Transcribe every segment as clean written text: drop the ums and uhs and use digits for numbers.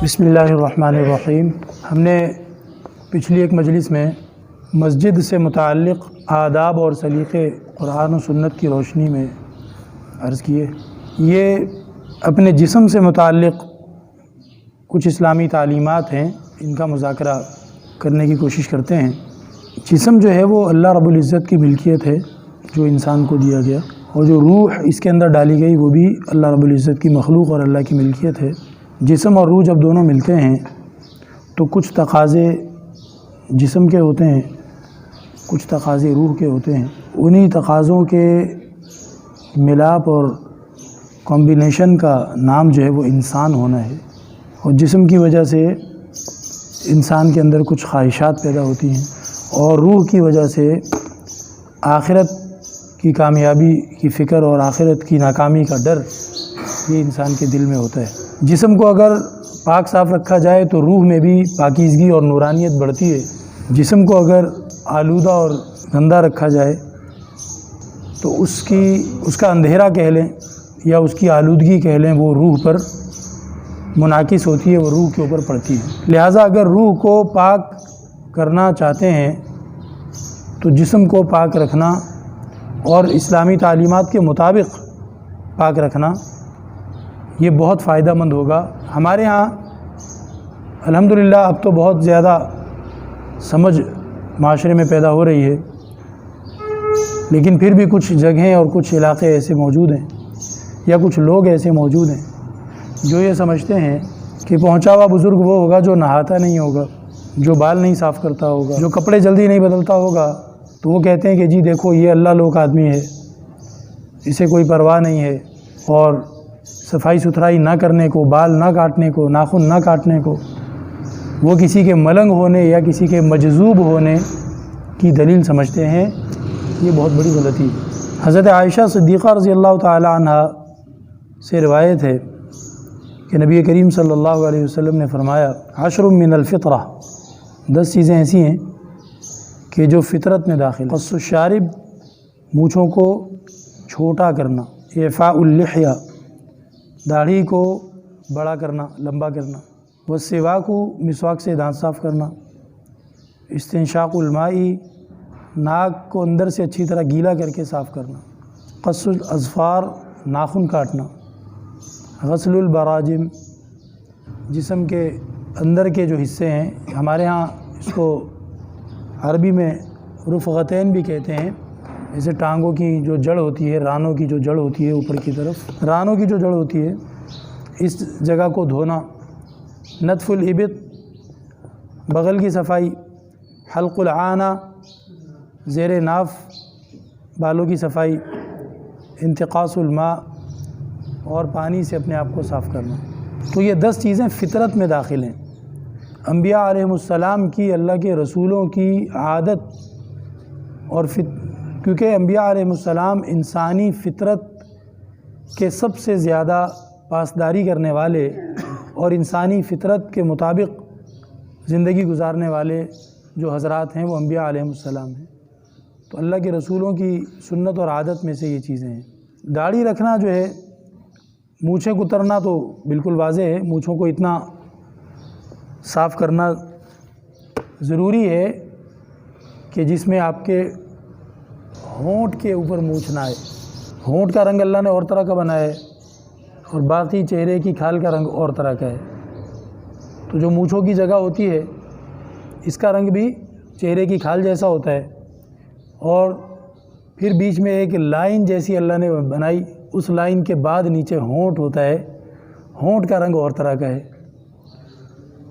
بسم اللہ الرحمن الرحیم۔ ہم نے پچھلی ایک مجلس میں مسجد سے متعلق آداب اور سلیقے قرآن و سنت کی روشنی میں عرض کیے۔ یہ اپنے جسم سے متعلق کچھ اسلامی تعلیمات ہیں، ان کا مذاکرہ کرنے کی کوشش کرتے ہیں۔ جسم جو ہے وہ اللہ رب العزت کی ملکیت ہے جو انسان کو دیا گیا، اور جو روح اس کے اندر ڈالی گئی وہ بھی اللہ رب العزت کی مخلوق اور اللہ کی ملکیت ہے۔ جسم اور روح جب دونوں ملتے ہیں تو کچھ تقاضے جسم کے ہوتے ہیں، کچھ تقاضے روح کے ہوتے ہیں۔ انہی تقاضوں کے ملاپ اور کمبینیشن کا نام جو ہے وہ انسان ہونا ہے، اور جسم کی وجہ سے انسان کے اندر کچھ خواہشات پیدا ہوتی ہیں، اور روح کی وجہ سے آخرت کی کامیابی کی فکر اور آخرت کی ناکامی کا ڈر یہ انسان کے دل میں ہوتا ہے۔ جسم کو اگر پاک صاف رکھا جائے تو روح میں بھی پاکیزگی اور نورانیت بڑھتی ہے۔ جسم کو اگر آلودہ اور گندہ رکھا جائے تو اس کا اندھیرا کہہ لیں یا اس کی آلودگی کہہ لیں، وہ روح پر منعکس ہوتی ہے، وہ روح کے اوپر پڑتی ہے۔ لہٰذا اگر روح کو پاک کرنا چاہتے ہیں تو جسم کو پاک رکھنا اور اسلامی تعلیمات کے مطابق پاک رکھنا یہ بہت فائدہ مند ہوگا۔ ہمارے ہاں الحمدللہ اب تو بہت زیادہ سمجھ معاشرے میں پیدا ہو رہی ہے، لیکن پھر بھی کچھ جگہیں اور کچھ علاقے ایسے موجود ہیں یا کچھ لوگ ایسے موجود ہیں جو یہ سمجھتے ہیں کہ پہنچا ہوا بزرگ وہ ہوگا جو نہاتا نہیں ہوگا، جو بال نہیں صاف کرتا ہوگا، جو کپڑے جلدی نہیں بدلتا ہوگا، تو وہ کہتے ہیں کہ جی دیکھو یہ اللہ لوک آدمی ہے، اسے کوئی پرواہ نہیں ہے، اور صفائی ستھرائی نہ کرنے کو، بال نہ کاٹنے کو، ناخن نہ کاٹنے کو وہ کسی کے ملنگ ہونے یا کسی کے مجذوب ہونے کی دلیل سمجھتے ہیں۔ یہ بہت بڑی غلطی ہے۔ حضرت عائشہ صدیقہ رضی اللہ تعالی عنہ سے روایت ہے کہ نبی کریم صلی اللہ علیہ وسلم نے فرمایا 10 من الفطرہ، 10 چیزیں ایسی ہیں کہ جو فطرت میں داخل ہیں۔ قص الشارب، مونچھوں کو چھوٹا کرنا، اعفاء اللحیہ، داڑھی کو بڑا کرنا، لمبا کرنا، والسواک، مسواک سے دانت صاف کرنا، استنشاق الماء، ناک کو اندر سے اچھی طرح گیلا کر کے صاف کرنا، قص الاظفار، ناخن کاٹنا، غسل البراجم، جسم کے اندر کے جو حصے ہیں، ہمارے ہاں اس کو عربی میں رفغتین بھی کہتے ہیں، جیسے ٹانگوں کی جو جڑ ہوتی ہے، رانوں کی جو جڑ ہوتی ہے اوپر کی طرف، رانوں کی جو جڑ ہوتی ہے اس جگہ کو دھونا، نتف الابط، بغل کی صفائی، حلق العانہ، زیر ناف بالوں کی صفائی، انتقاص الماء، اور پانی سے اپنے آپ کو صاف کرنا۔ تو یہ 10 چیزیں فطرت میں داخل ہیں۔ انبیاء علیہم السلام کی، اللہ کے رسولوں کی عادت، اور کیونکہ انبیاء علیہم السلام انسانی فطرت کے سب سے زیادہ پاسداری کرنے والے اور انسانی فطرت کے مطابق زندگی گزارنے والے جو حضرات ہیں وہ انبیاء علیہم السلام ہیں۔ تو اللہ کے رسولوں کی سنت اور عادت میں سے یہ چیزیں ہیں۔ داڑھی رکھنا جو ہے، مونچھیں کترنا تو بالکل واضح ہے، مونچھوں کو اتنا صاف کرنا ضروری ہے کہ جس میں آپ کے ہونٹ کے اوپر مونچھ نہ آئے۔ ہونٹ کا رنگ اللہ نے اور طرح کا بنایا ہے، اور باقی چہرے کی کھال کا رنگ اور طرح کا ہے۔ تو جو مونچھوں کی جگہ ہوتی ہے اس کا رنگ بھی چہرے کی کھال جیسا ہوتا ہے، اور پھر بیچ میں ایک لائن جیسی اللہ نے بنائی، اس لائن کے بعد نیچے ہونٹ ہوتا ہے، ہونٹ کا رنگ اور طرح کا ہے۔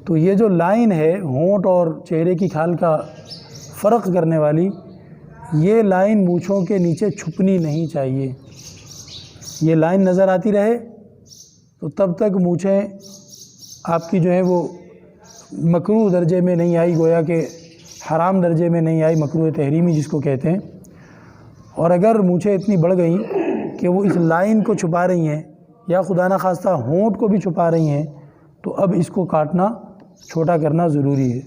تو یہ جو لائن ہے ہونٹ اور چہرے کی کھال کا فرق کرنے والی، یہ لائن مونچھوں کے نیچے چھپنی نہیں چاہیے۔ یہ لائن نظر آتی رہے تو تب تک مونچھیں آپ کی جو ہے وہ مکروہ درجے میں نہیں آئی، گویا کہ حرام درجے میں نہیں آئی، مکروہ تحریمی جس کو کہتے ہیں۔ اور اگر مونچھیں اتنی بڑھ گئیں کہ وہ اس لائن کو چھپا رہی ہیں یا خدا نخواستہ ہونٹ کو بھی چھپا رہی ہیں، تو اب اس کو کاٹنا، چھوٹا کرنا ضروری ہے۔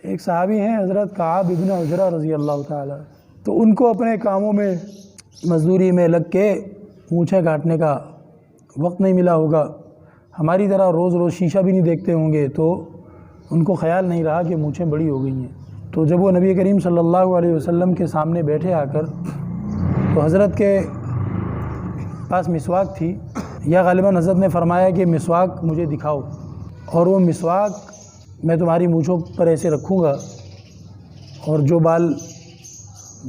ایک صحابی ہیں حضرت کعب ابن عجرہ رضی اللہ تعالی، تو ان کو اپنے کاموں میں، مزدوری میں لگ کے مونچھیں کاٹنے کا وقت نہیں ملا ہوگا۔ ہماری طرح روز روز شیشہ بھی نہیں دیکھتے ہوں گے، تو ان کو خیال نہیں رہا کہ مونچھیں بڑی ہو گئی ہیں۔ تو جب وہ نبی کریم صلی اللہ علیہ وسلم کے سامنے بیٹھے آ کر، تو حضرت کے پاس مسواک تھی، یا غالباً حضرت نے فرمایا کہ مسواک مجھے دکھاؤ، اور وہ مسواک میں تمہاری مونچھوں پر ایسے رکھوں گا، اور جو بال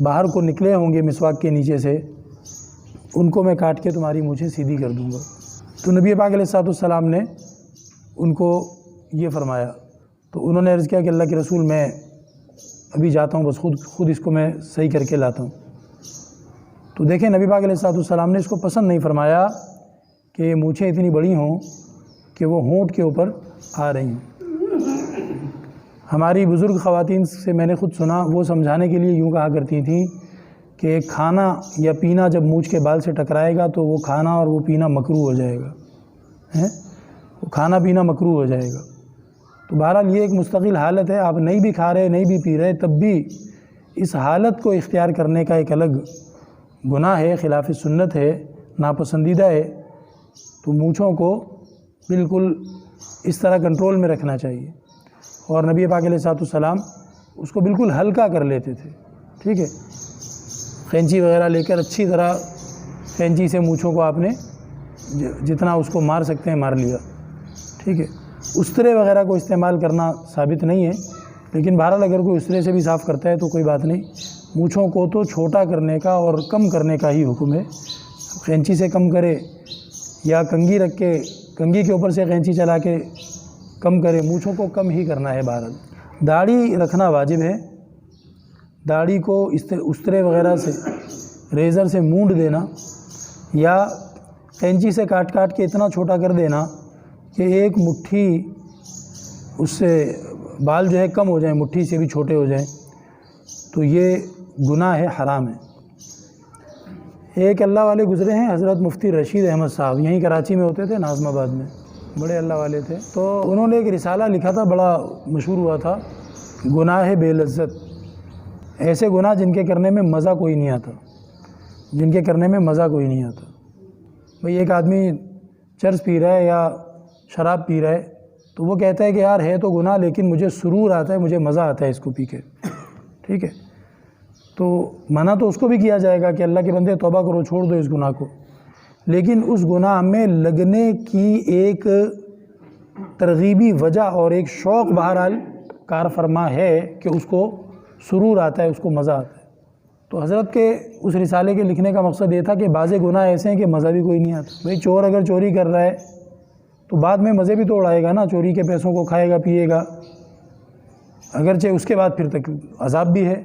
باہر کو نکلے ہوں گے مسواک کے نیچے سے، ان کو میں کاٹ کے تمہاری مونچھیں سیدھی کر دوں گا۔ تو نبی پاک علیہ السلام نے ان کو یہ فرمایا، تو انہوں نے عرض کیا کہ اللہ کے رسول میں ابھی جاتا ہوں، بس خود اس کو میں صحیح کر کے لاتا ہوں۔ تو دیکھیں نبی پاک علیہ السلام نے اس کو پسند نہیں فرمایا کہ یہ مونچھیں اتنی بڑی ہوں کہ وہ ہونٹ کے اوپر آ رہی ہیں۔ ہماری بزرگ خواتین سے میں نے خود سنا، وہ سمجھانے کے لیے یوں کہا کرتی تھیں کہ کھانا یا پینا جب مونچھ کے بال سے ٹکرائے گا تو وہ کھانا اور وہ پینا مکروہ ہو جائے گا، وہ کھانا پینا مکروہ ہو جائے گا۔ تو بہرحال یہ ایک مستقل حالت ہے، آپ نہیں بھی کھا رہے نہیں بھی پی رہے، تب بھی اس حالت کو اختیار کرنے کا ایک الگ گناہ ہے، خلاف سنت ہے، ناپسندیدہ ہے۔ تو مونچھوں کو بالکل اس طرح کنٹرول میں رکھنا چاہیے، اور نبی پاک علیہ السلام اس کو بالکل ہلکا کر لیتے تھے، ٹھیک ہے، قینچی وغیرہ لے کر اچھی طرح قینچی سے مونچھوں کو آپ نے جتنا اس کو مار سکتے ہیں مار لیا، ٹھیک ہے۔ استرے وغیرہ کو استعمال کرنا ثابت نہیں ہے، لیکن بہرحال اگر کوئی استرے سے بھی صاف کرتا ہے تو کوئی بات نہیں۔ مونچھوں کو تو چھوٹا کرنے کا اور کم کرنے کا ہی حکم ہے، قینچی سے کم کرے یا کنگھی رکھ کے کنگھی کے اوپر سے قینچی چلا کے کم کرے، مونچھوں کو کم ہی کرنا ہے۔ بہرحال داڑھی رکھنا واجب ہے، داڑھی کو استرے وغیرہ سے ریزر سے مونڈ دینا یا قینچی سے کاٹ کے اتنا چھوٹا کر دینا کہ ایک مٹھی اس سے بال جو ہے کم ہو جائیں، مٹھی سے بھی چھوٹے ہو جائیں، تو یہ گناہ ہے، حرام ہے۔ ایک اللہ والے گزرے ہیں، حضرت مفتی رشید احمد صاحب، یہیں کراچی میں ہوتے تھے، ناظم آباد میں، بڑے اللہ والے تھے۔ تو انہوں نے ایک رسالہ لکھا تھا، بڑا مشہور ہوا تھا، گناہ بے لذت، ایسے گناہ جن کے کرنے میں مزہ کوئی نہیں آتا، جن کے کرنے میں مزہ کوئی نہیں آتا۔ بھئی ایک آدمی چرس پی رہا ہے یا شراب پی رہا ہے، تو وہ کہتا ہے کہ یار ہے تو گناہ لیکن مجھے سرور آتا ہے، مجھے مزہ آتا ہے اس کو پی کے، ٹھیک ہے۔ تو منع تو اس کو بھی کیا جائے گا کہ اللہ کے بندے توبہ کرو، چھوڑ دو اس گناہ کو، لیکن اس گناہ میں لگنے کی ایک ترغیبی وجہ اور ایک شوق بہرحال کار فرما ہے کہ اس کو سرور آتا ہے، اس کو مزہ آتا ہے۔ تو حضرت کے اس رسالے کے لکھنے کا مقصد یہ تھا کہ بعض گناہ ایسے ہیں کہ مزہ بھی کوئی نہیں آتا۔ بھئی چور اگر چوری کر رہا ہے تو بعد میں مزے بھی تو اڑائے گا نا، چوری کے پیسوں کو کھائے گا پیے گا، اگرچہ اس کے بعد پھر تک عذاب بھی ہے،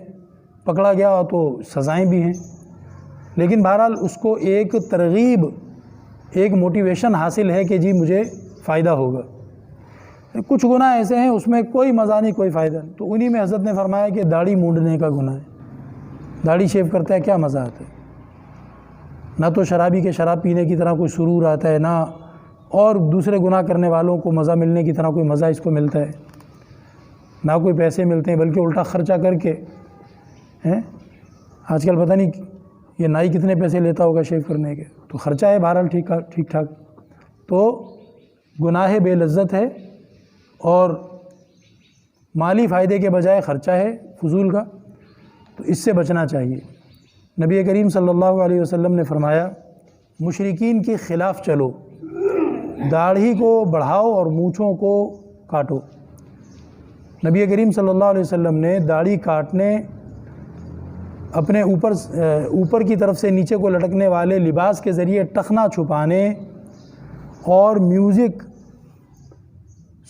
پکڑا گیا تو سزائیں بھی ہیں، لیکن بہرحال اس کو ایک ترغیب، ایک موٹیویشن حاصل ہے کہ جی مجھے فائدہ ہوگا۔ کچھ گناہ ایسے ہیں اس میں کوئی مزہ نہیں، کوئی فائدہ نہیں، تو انہی میں حضرت نے فرمایا کہ داڑھی مونڈنے کا گناہ ہے، داڑھی شیو کرتا ہے کیا مزہ آتا ہے؟ نہ تو شرابی کے شراب پینے کی طرح کوئی سرور آتا ہے، نہ اور دوسرے گناہ کرنے والوں کو مزہ ملنے کی طرح کوئی مزہ اس کو ملتا ہے، نہ کوئی پیسے ملتے ہیں، بلکہ الٹا خرچہ کر کے آج کل پتہ نہیں یہ نائی کتنے پیسے لیتا ہوگا شیو کرنے کے، تو خرچہ ہے بہرحال ٹھیک ٹھاک۔ تو گناہ بے لذت ہے اور مالی فائدے کے بجائے خرچہ ہے فضول کا، تو اس سے بچنا چاہیے۔ نبی کریم صلی اللہ علیہ وسلم نے فرمایا مشرکین کے خلاف چلو، داڑھی کو بڑھاؤ اور مونچھوں کو کاٹو۔ نبی کریم صلی اللہ علیہ وسلم نے داڑھی کاٹنے، اپنے اوپر کی طرف سے نیچے کو لٹکنے والے لباس کے ذریعے ٹخنا چھپانے اور میوزک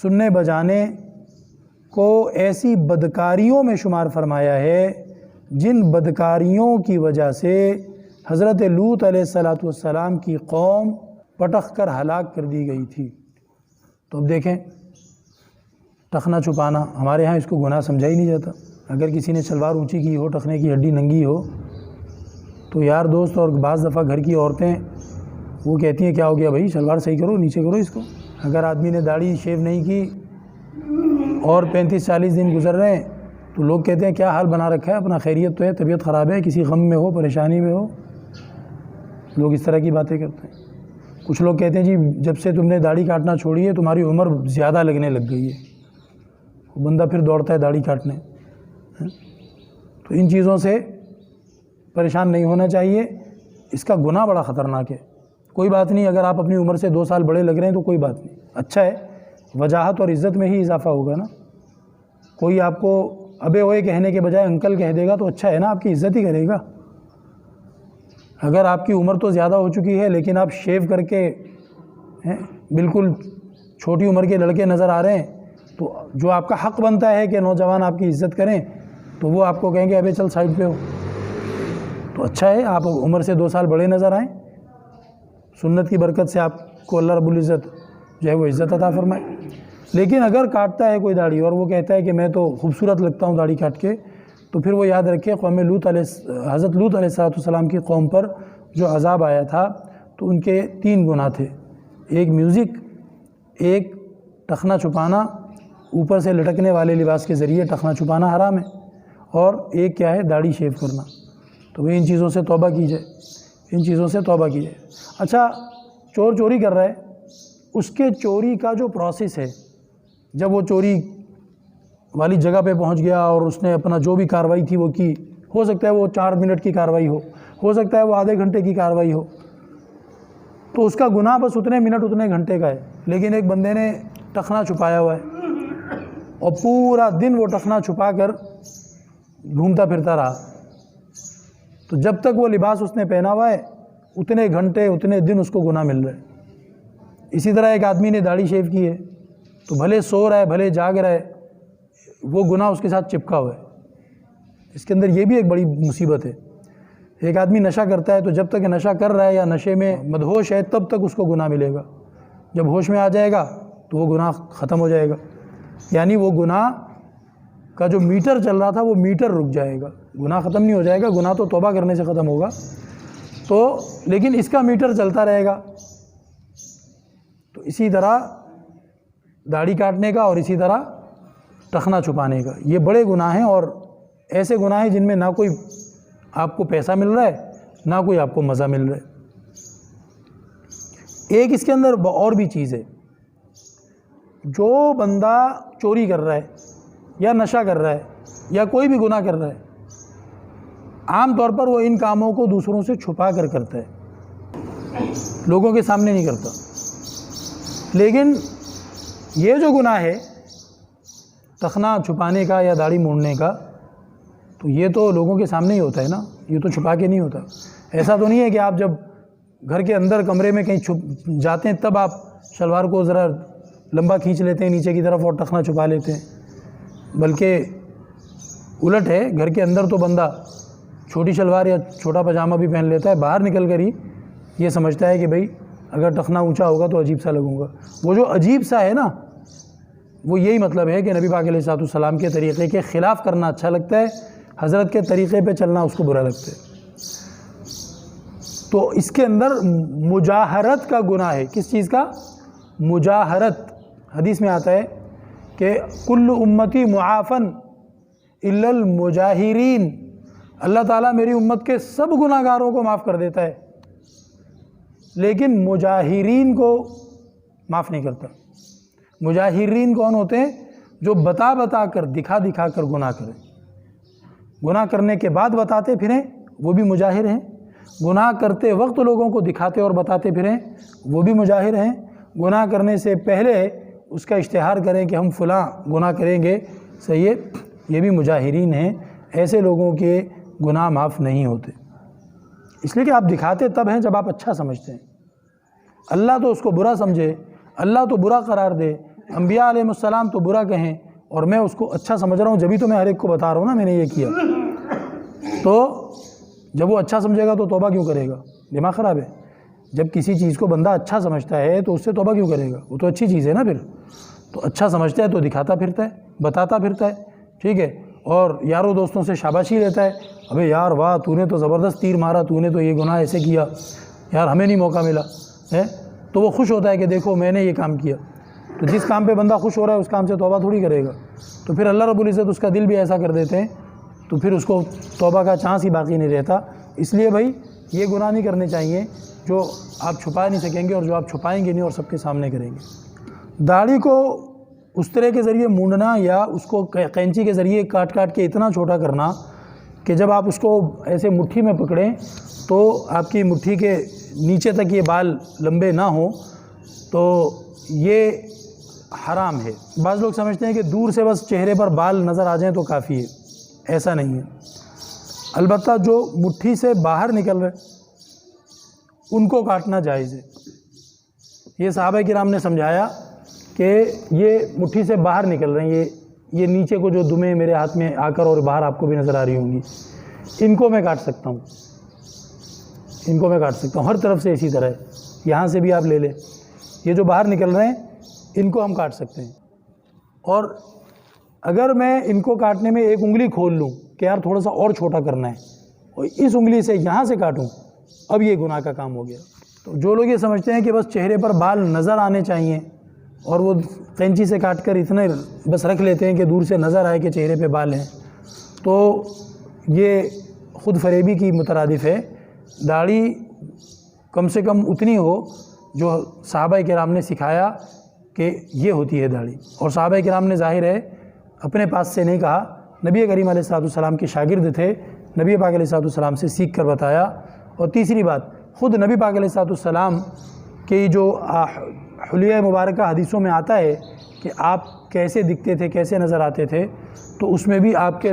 سننے بجانے کو ایسی بدکاریوں میں شمار فرمایا ہے جن بدکاریوں کی وجہ سے حضرت لوط علیہ السلام کی قوم پٹخ کر ہلاک کر دی گئی تھی۔ تو اب دیکھیں، ٹخنا چھپانا ہمارے ہاں اس کو گناہ سمجھا ہی نہیں جاتا۔ اگر کسی نے شلوار اونچی کی ہو، ٹخنے کی ہڈی ننگی ہو، تو یار دوست اور بعض دفعہ گھر کی عورتیں وہ کہتی ہیں کیا ہو گیا بھائی، شلوار صحیح کرو، نیچے کرو اس کو۔ اگر آدمی نے داڑھی شیو نہیں کی اور 35-40 دن گزر رہے ہیں تو لوگ کہتے ہیں کیا حال بنا رکھا ہے اپنا، خیریت تو ہے، طبیعت خراب ہے، کسی غم میں ہو، پریشانی میں ہو، لوگ اس طرح کی باتیں کرتے ہیں۔ کچھ لوگ کہتے ہیں جی جب سے تم نے داڑھی کاٹنا چھوڑی ہے تمہاری عمر زیادہ لگنے لگ گئی ہے، وہ بندہ پھر دوڑتا ہے داڑھی کاٹنے۔ تو ان چیزوں سے پریشان نہیں ہونا چاہیے، اس کا گناہ بڑا خطرناک ہے۔ کوئی بات نہیں، اگر آپ اپنی عمر سے 2 سال بڑے لگ رہے ہیں تو کوئی بات نہیں، اچھا ہے، وجاہت اور عزت میں ہی اضافہ ہوگا نا۔ کوئی آپ کو ابے ہوئے کہنے کے بجائے انکل کہہ دے گا تو اچھا ہے نا، آپ کی عزت ہی کرے گا۔ اگر آپ کی عمر تو زیادہ ہو چکی ہے لیکن آپ شیو کر کے بالکل چھوٹی عمر کے لڑکے نظر آ رہے ہیں، تو جو آپ کا حق بنتا ہے کہ نوجوان آپ کی عزت کریں، تو وہ آپ کو کہیں گے ابے چل سائڈ پہ ہو۔ تو اچھا ہے آپ عمر سے 2 سال بڑے نظر آئیں، سنت کی برکت سے آپ کو اللہ رب العزت جو ہے وہ عزت عطا فرمائے۔ لیکن اگر کاٹتا ہے کوئی داڑھی اور وہ کہتا ہے کہ میں تو خوبصورت لگتا ہوں داڑھی کاٹ کے، تو پھر وہ یاد رکھے حضرت لوط علیہ السلام کی قوم پر جو عذاب آیا تھا تو ان کے 3 گناہ تھے، ایک میوزک، ایک ٹخنا چھپانا، اوپر سے لٹکنے والے لباس کے ذریعے ٹخنا چھپانا حرام ہے، اور ایک کیا ہے داڑھی شیو کرنا۔ تو وہ ان چیزوں سے توبہ کی جائے، ان چیزوں سے توبہ کی جائے۔ اچھا، چور چوری کر رہا ہے، اس کے چوری کا جو پروسیس ہے، جب وہ چوری والی جگہ پہ پہنچ گیا اور اس نے اپنا جو بھی کارروائی تھی وہ کی، ہو سکتا ہے وہ 4 منٹ کی کارروائی ہو سکتا ہے وہ آدھے گھنٹے کی کارروائی ہو، تو اس کا گناہ بس اتنے منٹ اتنے گھنٹے کا ہے۔ لیکن ایک بندے نے ٹخنا چھپایا ہوا ہے اور پورا دن وہ ٹخنا چھپا کر گھومتا پھرتا رہا، تو جب تک وہ لباس اس نے پہنا ہوا ہے اتنے گھنٹے اتنے دن اس کو گناہ مل رہا ہے۔ اسی طرح ایک آدمی نے داڑھی شیو کی ہے، تو بھلے سو رہا ہے بھلے جاگ رہا ہے، وہ گناہ اس کے ساتھ چپکا ہوا ہے۔ اس کے اندر یہ بھی ایک بڑی مصیبت ہے۔ ایک آدمی نشہ کرتا ہے تو جب تک نشہ کر رہا ہے یا نشے میں مدہوش ہے تب تک اس کو گناہ ملے گا، جب ہوش میں آ جائے گا تو وہ گناہ ختم ہو جائے گا، یعنی وہ گناہ کا جو میٹر چل رہا تھا وہ میٹر رک جائے گا، گناہ ختم نہیں ہو جائے گا، گناہ تو توبہ کرنے سے ختم ہوگا، تو لیکن اس کا میٹر چلتا رہے گا۔ تو اسی طرح داڑھی کاٹنے کا اور اسی طرح ٹخنا چھپانے کا، یہ بڑے گناہ ہیں، اور ایسے گناہ ہیں جن میں نہ کوئی آپ کو پیسہ مل رہا ہے نہ کوئی آپ کو مزہ مل رہا ہے۔ ایک اس کے اندر اور بھی چیز ہے، جو بندہ چوری کر رہا ہے یا نشہ کر رہا ہے یا کوئی بھی گناہ کر رہا ہے، عام طور پر وہ ان کاموں کو دوسروں سے چھپا کر کرتا ہے، لوگوں کے سامنے نہیں کرتا۔ لیکن یہ جو گناہ ہے ٹخنا چھپانے کا یا داڑھی موڑنے کا، تو یہ تو لوگوں کے سامنے ہی ہوتا ہے نا، یہ تو چھپا کے نہیں ہوتا۔ ایسا تو نہیں ہے کہ آپ جب گھر کے اندر کمرے میں کہیں چھپ جاتے ہیں تب آپ شلوار کو ذرا لمبا کھینچ لیتے ہیں نیچے کی طرف اور ٹخنا چھپا لیتے ہیں، بلکہ الٹ ہے، گھر کے اندر تو بندہ چھوٹی شلوار یا چھوٹا پاجامہ بھی پہن لیتا ہے، باہر نکل کر ہی یہ سمجھتا ہے کہ بھئی اگر ٹخنا اونچا ہوگا تو عجیب سا لگوں گا۔ وہ جو عجیب سا ہے نا، وہ یہی مطلب ہے کہ نبی پاک علیہ السلام کے طریقے کے خلاف کرنا اچھا لگتا ہے، حضرت کے طریقے پہ چلنا اس کو برا لگتا ہے۔ تو اس کے اندر مجاہرت کا گناہ ہے، کس چیز کا؟ مجاہرت۔ حدیث میں آتا ہے کہ کل امتی معافن الا المجاہرین، اللہ تعالیٰ میری امت کے سب گناہ گاروں کو معاف کر دیتا ہے لیکن مجاہرین کو معاف نہیں کرتا۔ مجاہرین کون ہوتے ہیں؟ جو بتا بتا کر دکھا دکھا کر گناہ کریں، گناہ کرنے کے بعد بتاتے پھریں، وہ بھی مجاہر ہیں۔ گناہ کرتے وقت لوگوں کو دکھاتے اور بتاتے پھریں، وہ بھی مجاہر ہیں۔ گناہ کرنے سے پہلے اس کا اشتہار کریں کہ ہم فلاں گناہ کریں گے، صحیح ہے، یہ بھی مجاہرین ہیں۔ ایسے لوگوں کے گناہ معاف نہیں ہوتے، اس لیے کہ آپ دکھاتے تب ہیں جب آپ اچھا سمجھتے ہیں۔ اللہ تو اس کو برا سمجھے، اللہ تو برا قرار دے، انبیاء علیہ السلام تو برا کہیں، اور میں اس کو اچھا سمجھ رہا ہوں، جبھی تو میں ہر ایک کو بتا رہا ہوں نا میں نے یہ کیا۔ تو جب وہ اچھا سمجھے گا تو توبہ کیوں کرے گا؟ دماغ خراب ہے۔ جب کسی چیز کو بندہ اچھا سمجھتا ہے تو اس سے توبہ کیوں کرے گا؟ وہ تو اچھی چیز ہے نا۔ پھر تو اچھا سمجھتا ہے تو دکھاتا پھرتا ہے، بتاتا پھرتا ہے، ٹھیک ہے، اور یاروں دوستوں سے شاباشی لیتا ہے، ابے یار واہ تو نے تو زبردست تیر مارا، تو نے تو یہ گناہ ایسے کیا، یار ہمیں نہیں موقع ملا ہے، تو وہ خوش ہوتا ہے کہ دیکھو میں نے یہ کام کیا۔ تو جس کام پہ بندہ خوش ہو رہا ہے اس کام سے توبہ تھوڑی کرے گا، تو پھر اللہ رب العزت اس کا دل بھی ایسا کر دیتے ہیں، تو پھر اس کو توبہ کا چانس ہی باقی نہیں رہتا۔ اس لیے بھائی یہ گناہ نہیں کرنے چاہیے جو آپ چھپا نہیں سکیں گے اور جو آپ چھپائیں گے نہیں اور سب کے سامنے کریں گے۔ داڑھی کو استرے کے ذریعے مونڈنا یا اس کو قینچی کے ذریعے کاٹ کاٹ کے اتنا چھوٹا کرنا کہ جب آپ اس کو ایسے مٹھی میں پکڑیں تو آپ کی مٹھی کے نیچے تک یہ بال لمبے نہ ہوں، تو یہ حرام ہے۔ بعض لوگ سمجھتے ہیں کہ دور سے بس چہرے پر بال نظر آ جائیں تو کافی ہے، ایسا نہیں ہے۔ البتہ جو مٹھی سے باہر نکل رہے ان کو کاٹنا جائز ہے۔ یہ صحابہ کرام نے سمجھایا کہ یہ مٹھی سے باہر نکل رہے ہیں، یہ نیچے کو جو دمیں میرے ہاتھ میں آ کر اور باہر آپ کو بھی نظر آ رہی ہوں گی، ان کو میں کاٹ سکتا ہوں، ان کو میں کاٹ سکتا ہوں ہر طرف سے اسی طرح ہے، یہاں سے بھی آپ لے لیں، یہ جو باہر نکل رہے ہیں ان کو ہم کاٹ سکتے ہیں۔ اور اگر میں ان کو کاٹنے میں ایک انگلی کھول لوں کہ یار تھوڑا سا اور چھوٹا کرنا ہے اور اس انگلی سے یہاں سے کاٹوں، اب یہ گناہ کا کام ہو گیا۔ تو جو لوگ یہ سمجھتے ہیں کہ بس چہرے پر بال نظر آنے چاہیے اور وہ قینچی سے کاٹ کر اتنے بس رکھ لیتے ہیں کہ دور سے نظر آئے کہ چہرے پہ بال ہیں، تو یہ خود فریبی کی مترادف ہے۔ داڑھی کم سے کم اتنی ہو جو صحابہ کرام نے سکھایا کہ یہ ہوتی ہے داڑھی، اور صحابہ کرام نے ظاہر ہے اپنے پاس سے نہیں کہا، نبی کریم علیہ الصلوۃ والسلام کے شاگرد تھے، نبی پاک علیہ الصلوۃ والسلام سے سیکھ کر بتایا۔ اور تیسری بات، خود نبی پاک علیہ الصلوۃ والسلام کی جو حلیہ مبارکہ حدیثوں میں آتا ہے کہ آپ کیسے دکھتے تھے، کیسے نظر آتے تھے، تو اس میں بھی آپ کے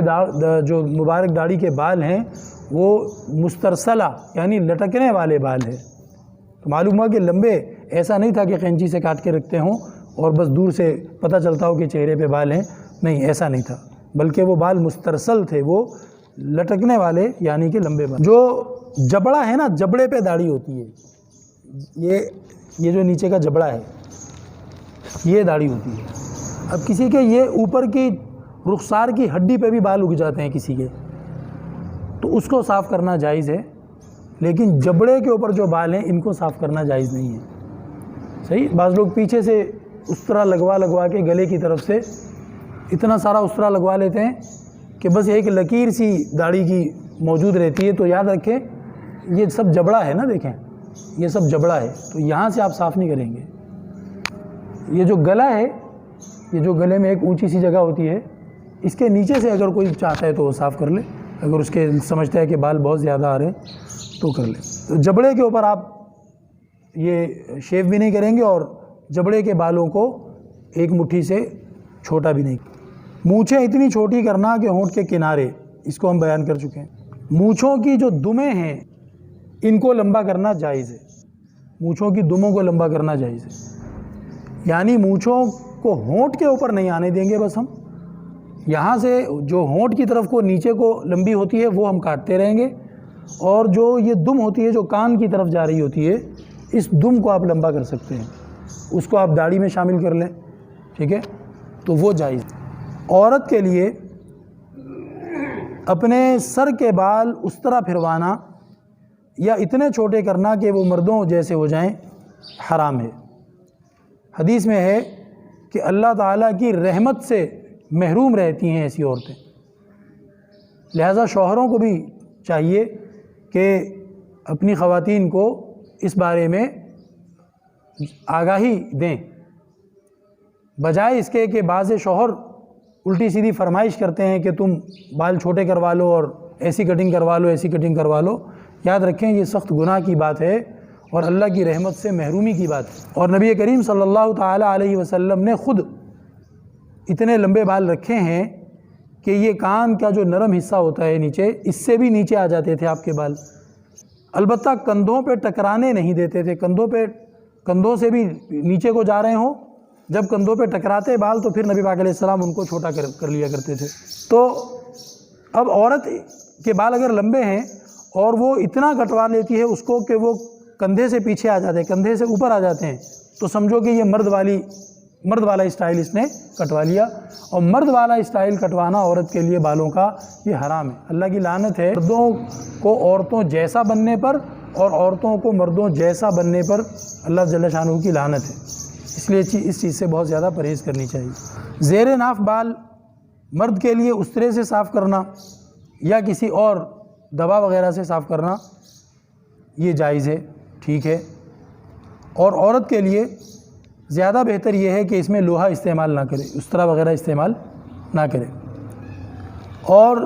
جو مبارک داڑھی کے بال ہیں وہ مسترسلہ یعنی لٹکنے والے بال ہیں۔ تو معلوم ہوا کہ لمبے ایسا نہیں تھا کہ قینچی سے کاٹ کے رکھتے ہوں اور بس دور سے پتہ چلتا ہو کہ چہرے پہ بال ہیں، نہیں ایسا نہیں تھا، بلکہ وہ بال مسترسل تھے، وہ لٹکنے والے یعنی کہ لمبے بال۔ جو جبڑا ہے نا، جبڑے پہ داڑھی ہوتی ہے، یہ جو نیچے کا جبڑا ہے یہ داڑھی ہوتی ہے۔ اب کسی کے یہ اوپر کی رخسار کی ہڈی پہ بھی بال اگ جاتے ہیں کسی کے، تو اس کو صاف کرنا جائز ہے، لیکن جبڑے کے اوپر جو بال ہیں ان کو صاف کرنا جائز نہیں ہے۔ صحیح، بعض لوگ پیچھے سے استرا لگوا کے گلے کی طرف سے اتنا سارا استرا لگوا لیتے ہیں کہ بس ایک لکیر سی داڑھی کی موجود رہتی ہے، تو یاد رکھیں یہ سب جبڑا ہے نا، دیکھیں یہ سب جبڑا ہے، تو یہاں سے آپ صاف نہیں کریں گے۔ یہ جو گلا ہے، یہ جو گلے میں ایک اونچی سی جگہ ہوتی ہے، اس کے نیچے سے اگر کوئی چاہتا ہے تو وہ صاف کر لے، اگر اس کے سمجھتا ہے کہ بال بہت زیادہ آ رہے ہیں تو کر لے۔ تو جبڑے کے اوپر آپ یہ شیو بھی نہیں کریں گے اور جبڑے کے بالوں کو ایک مٹھی سے چھوٹا بھی نہیں۔ مونچھیں اتنی چھوٹی کرنا کہ ہونٹ کے کنارے، اس کو ہم بیان کر چکے ہیں۔ مونچھوں کی جو دمیں ہیں ان کو لمبا کرنا جائز ہے، مونچھوں کی دموں کو لمبا کرنا جائز ہے، یعنی مونچھوں کو ہونٹ کے اوپر نہیں آنے دیں گے، بس ہم یہاں سے جو ہونٹ کی طرف کو نیچے کو لمبی ہوتی ہے وہ ہم کاٹتے رہیں گے، اور جو یہ دم ہوتی ہے جو کان کی طرف جا رہی ہوتی ہے، اس دم کو آپ لمبا کر سکتے ہیں، اس کو آپ داڑھی میں شامل کر لیں، ٹھیک ہے، تو وہ جائز۔ عورت کے لیے اپنے سر کے بال اس طرح پھروانا یا اتنے چھوٹے کرنا کہ وہ مردوں جیسے ہو جائیں حرام ہے۔ حدیث میں ہے کہ اللہ تعالیٰ کی رحمت سے محروم رہتی ہیں ایسی عورتیں، لہذا شوہروں کو بھی چاہیے کہ اپنی خواتین کو اس بارے میں آگاہی دیں، بجائے اس کے کہ بعض شوہر الٹی سیدھی فرمائش کرتے ہیں کہ تم بال چھوٹے کروا لو اور ایسی کٹنگ کروا لو، ایسی کٹنگ کروا لو۔ یاد رکھیں یہ سخت گناہ کی بات ہے اور اللہ کی رحمت سے محرومی کی بات ہے، اور نبی کریم صلی اللہ تعالیٰ علیہ وسلم نے خود اتنے لمبے بال رکھے ہیں کہ یہ کان کا جو نرم حصہ ہوتا ہے نیچے، اس سے بھی نیچے آ جاتے تھے آپ کے بال۔ البتہ کندھوں پہ ٹکرانے نہیں دیتے تھے، کندھوں سے بھی نیچے کو جا رہے ہوں، جب کندھوں پہ ٹکراتے بال تو پھر نبی پاک علیہ السلام ان کو چھوٹا کر لیا کرتے تھے۔ تو اب عورت کے بال اگر لمبے ہیں اور وہ اتنا کٹوا لیتی ہے اس کو کہ وہ کندھے سے پیچھے آ جاتے ہیں، کندھے سے اوپر آ جاتے ہیں، تو سمجھو کہ یہ مرد والا اسٹائل اس نے کٹوا لیا، اور مرد والا اسٹائل کٹوانا عورت کے لیے بالوں کا یہ حرام ہے۔ اللہ کی لعنت ہے مردوں کو عورتوں جیسا بننے پر اور عورتوں کو مردوں جیسا بننے پر، اللہ جل شانہ کی لعنت ہے، اس لیے اس چیز سے بہت زیادہ پرہیز کرنی چاہیے۔ زیر ناف بال مرد کے لیے استرے سے صاف کرنا یا کسی اور دوا وغیرہ سے صاف کرنا یہ جائز ہے، ٹھیک ہے، اور عورت کے لیے زیادہ بہتر یہ ہے کہ اس میں لوہا استعمال نہ کرے، استرا وغیرہ استعمال نہ کرے۔ اور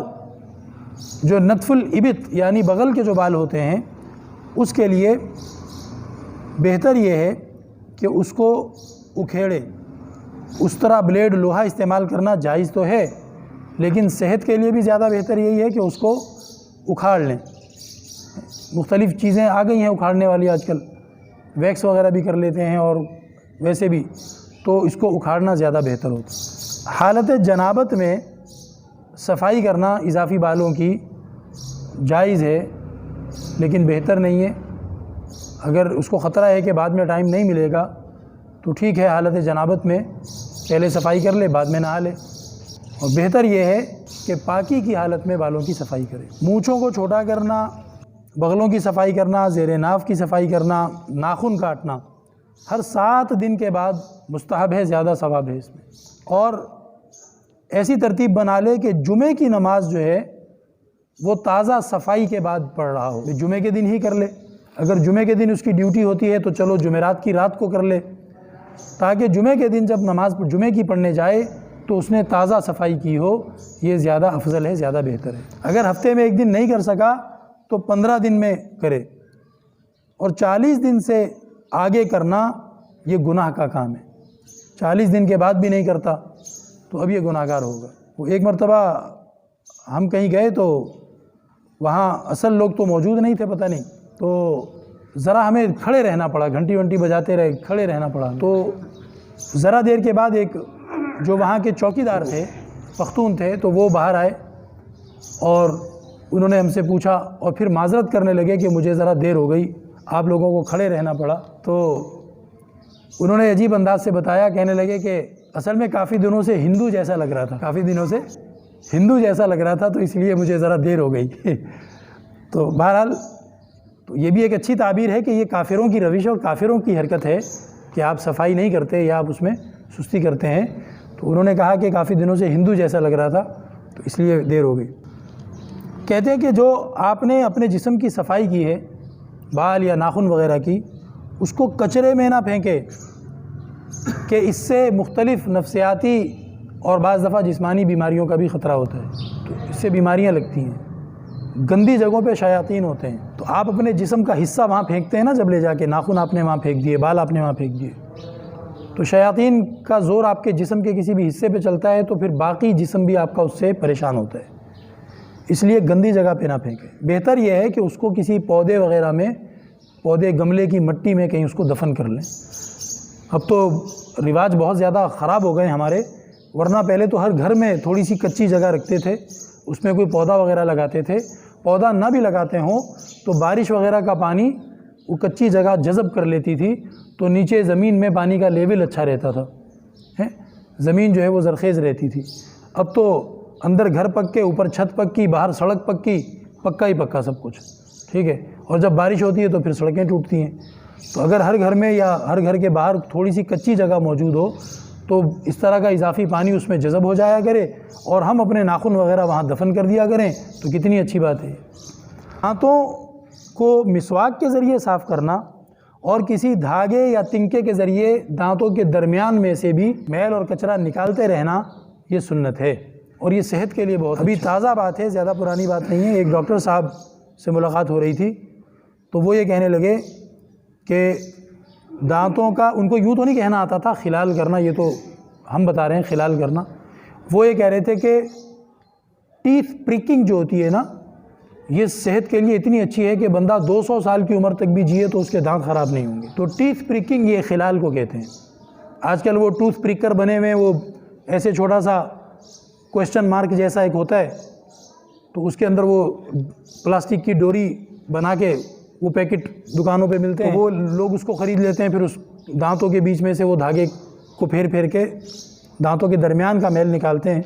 جو نتف الابط یعنی بغل کے جو بال ہوتے ہیں اس کے لیے بہتر یہ ہے کہ اس کو اکھیڑے۔ استرا، بلیڈ، لوہا استعمال کرنا جائز تو ہے، لیکن صحت کے لیے بھی زیادہ بہتر یہی ہے کہ اس کو اکھاڑ لیں۔ مختلف چیزیں آ گئی ہیں اکھاڑنے والی آج کل، ویکس وغیرہ بھی کر لیتے ہیں اور ویسے بھی، تو اس کو اکھاڑنا زیادہ بہتر ہوتا ہے۔ حالت جنابت میں صفائی کرنا اضافی بالوں کی جائز ہے، لیکن بہتر نہیں ہے۔ اگر اس کو خطرہ ہے کہ بعد میں ٹائم نہیں ملے گا تو ٹھیک ہے، حالت جنابت میں پہلے صفائی کر لے، بعد میں نہا لے۔ اور بہتر یہ ہے کہ پاکی کی حالت میں بالوں کی صفائی کرے۔ مونچھوں کو چھوٹا کرنا، بغلوں کی صفائی کرنا، زیر ناف کی صفائی کرنا، ناخن کاٹنا ہر 7 دن کے بعد مستحب ہے، زیادہ ثواب ہے اس میں۔ اور ایسی ترتیب بنا لے کہ جمعے کی نماز جو ہے وہ تازہ صفائی کے بعد پڑھ رہا ہو، جمعے کے دن ہی کر لے۔ اگر جمعے کے دن اس کی ڈیوٹی ہوتی ہے تو چلو جمعرات کی رات کو کر لے، تاکہ جمعے کے دن جب نماز جمعے کی پڑھنے جائے تو اس نے تازہ صفائی کی ہو۔ یہ زیادہ افضل ہے، زیادہ بہتر ہے۔ اگر ہفتے میں 1 دن نہیں کر سکا تو 15 دن میں کرے، اور 40 دن سے آگے کرنا یہ گناہ کا کام ہے۔ 40 دن کے بعد بھی نہیں کرتا تو اب یہ گناہ گار ہوگا۔ وہ ایک مرتبہ ہم کہیں گئے تو وہاں اصل لوگ تو موجود نہیں تھے، پتہ نہیں، تو ذرا ہمیں کھڑے رہنا پڑا، گھنٹی ونٹی بجاتے رہے، کھڑے رہنا پڑا۔ تو ذرا دیر کے بعد ایک جو وہاں کے چوکیدار تھے، پختون تھے، تو وہ باہر آئے اور انہوں نے ہم سے پوچھا اور پھر معذرت کرنے لگے کہ مجھے ذرا دیر ہو گئی، آپ لوگوں کو کھڑے رہنا پڑا۔ تو انہوں نے عجیب انداز سے بتایا، کہنے لگے کہ اصل میں کافی دنوں سے ہندو جیسا لگ رہا تھا، کافی دنوں سے ہندو جیسا لگ رہا تھا، تو اس لیے مجھے ذرا دیر ہو گئی۔ تو بہرحال تو یہ بھی ایک اچھی تعبیر ہے کہ یہ کافروں کی روش اور کافروں کی حرکت ہے کہ آپ صفائی نہیں کرتے یا آپ اس میں سستی کرتے ہیں۔ تو انہوں نے کہا کہ کافی دنوں سے ہندو جیسا لگ رہا تھا تو اس لیے دیر ہو گئی۔ کہتے ہیں کہ جو آپ نے اپنے جسم کی صفائی کی ہے، بال یا ناخن وغیرہ کی، اس کو کچرے میں نہ پھینکے کہ اس سے مختلف نفسیاتی اور بعض دفعہ جسمانی بیماریوں کا بھی خطرہ ہوتا ہے، تو اس سے بیماریاں لگتی ہیں۔ گندی جگہوں پہ شیاطین ہوتے ہیں، تو آپ اپنے جسم کا حصہ وہاں پھینکتے ہیں نا، جب لے جا کے ناخن آپ نے وہاں پھینک دیے، بال آپ نے وہاں پھینک دیے، تو شیاطین کا زور آپ کے جسم کے کسی بھی حصے پہ چلتا ہے تو پھر باقی جسم بھی آپ کا اس سے پریشان ہوتا ہے۔ اس لیے گندی جگہ پہ نہ پھینکیں۔ بہتر یہ ہے کہ اس کو کسی پودے وغیرہ میں، پودے گملے کی مٹی میں کہیں اس کو دفن کر لیں۔ اب تو رواج بہت زیادہ خراب ہو گئے ہمارے، ورنہ پہلے تو ہر گھر میں تھوڑی سی کچی جگہ رکھتے تھے، اس میں کوئی پودا وغیرہ لگاتے تھے۔ پودا نہ بھی لگاتے ہوں تو بارش وغیرہ کا پانی وہ کچی جگہ جذب کر لیتی تھی، تو نیچے زمین میں پانی کا لیول اچھا رہتا تھا، زمین جو ہے وہ زرخیز رہتی تھی۔ اب تو اندر گھر پکے، اوپر چھت پکی، باہر سڑک پکی، پکا ہی پکا سب کچھ، ٹھیک ہے، اور جب بارش ہوتی ہے تو پھر سڑکیں ٹوٹتی ہیں۔ تو اگر ہر گھر میں یا ہر گھر کے باہر تھوڑی سی کچی جگہ موجود ہو تو اس طرح کا اضافی پانی اس میں جذب ہو جایا کرے، اور ہم اپنے ناخن وغیرہ وہاں دفن کر دیا کریں، تو کتنی اچھی بات ہے۔ دانتوں کو مسواک کے ذریعے صاف کرنا اور کسی دھاگے یا تنکے کے ذریعے دانتوں کے درمیان میں سے بھی میل اور کچرا نکالتے رہنا، یہ سنت ہے اور یہ صحت کے لیے بہت ابھی تازہ بات ہے، زیادہ پرانی بات نہیں ہے۔ ایک ڈاکٹر صاحب سے ملاقات ہو رہی تھی تو وہ یہ کہنے لگے کہ دانتوں کا، ان کو یوں تو نہیں کہنا آتا تھا خلال کرنا، یہ تو ہم بتا رہے ہیں خلال کرنا، وہ یہ کہہ رہے تھے کہ ٹیتھ پریکنگ جو ہوتی ہے نا، یہ صحت کے لیے اتنی اچھی ہے کہ بندہ 200 سال کی عمر تک بھی جیے تو اس کے دانت خراب نہیں ہوں گے۔ تو ٹیتھ پریکنگ یہ خلال کو کہتے ہیں۔ آج کل وہ ٹوتھ پریکر بنے ہوئے، وہ ایسے چھوٹا سا کویسچن مارک جیسا ایک ہوتا ہے، تو اس کے اندر وہ پلاسٹک کی ڈوری بنا کے وہ پیکٹ دکانوں پہ ملتے ہیں، وہ لوگ اس کو خرید لیتے ہیں، پھر اس دانتوں کے بیچ میں سے وہ دھاگے کو پھیر پھیر کے دانتوں کے درمیان کا میل نکالتے ہیں،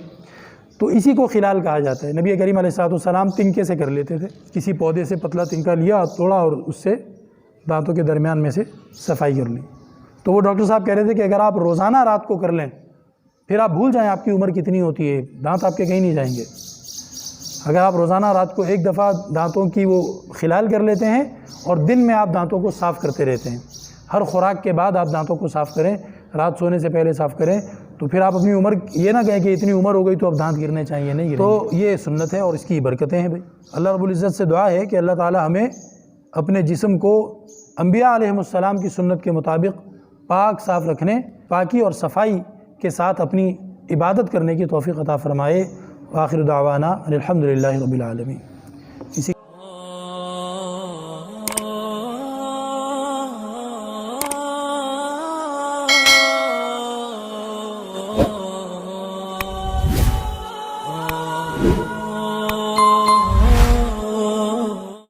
تو اسی کو خلال کہا جاتا ہے۔ نبی کریم علیہ السلام تنکے سے کر لیتے تھے، کسی پودے سے پتلا تنکا لیا، توڑا اور اس سے دانتوں کے درمیان میں سے صفائی کر لی۔ تو وہ ڈاکٹر صاحب کہہ رہے تھے کہ اگر آپ روزانہ رات کو کر لیں، پھر آپ بھول جائیں آپ کی عمر کتنی ہوتی ہے، دانت آپ کے کہیں نہیں جائیں گے۔ اگر آپ روزانہ رات کو ایک دفعہ دانتوں کی وہ خلال کر لیتے ہیں اور دن میں آپ دانتوں کو صاف کرتے رہتے ہیں، ہر خوراک کے بعد آپ دانتوں کو صاف کریں، رات سونے سے پہلے صاف کریں، تو پھر آپ اپنی عمر یہ نہ کہیں کہ اتنی عمر ہو گئی تو اب دانت گرنے چاہیے، نہیں گریں، تو یہ سنت ہے اور اس کی برکتیں ہیں بھائی۔ اللہ رب العزت سے دعا ہے کہ اللہ تعالی ہمیں اپنے جسم کو انبیاء علیہم السلام کی سنت کے مطابق پاک صاف رکھنے، پاکی اور صفائی کے ساتھ اپنی عبادت کرنے کی توفیق عطا فرمائے۔ وآخر دعوانا الحمدللہ رب العالمین۔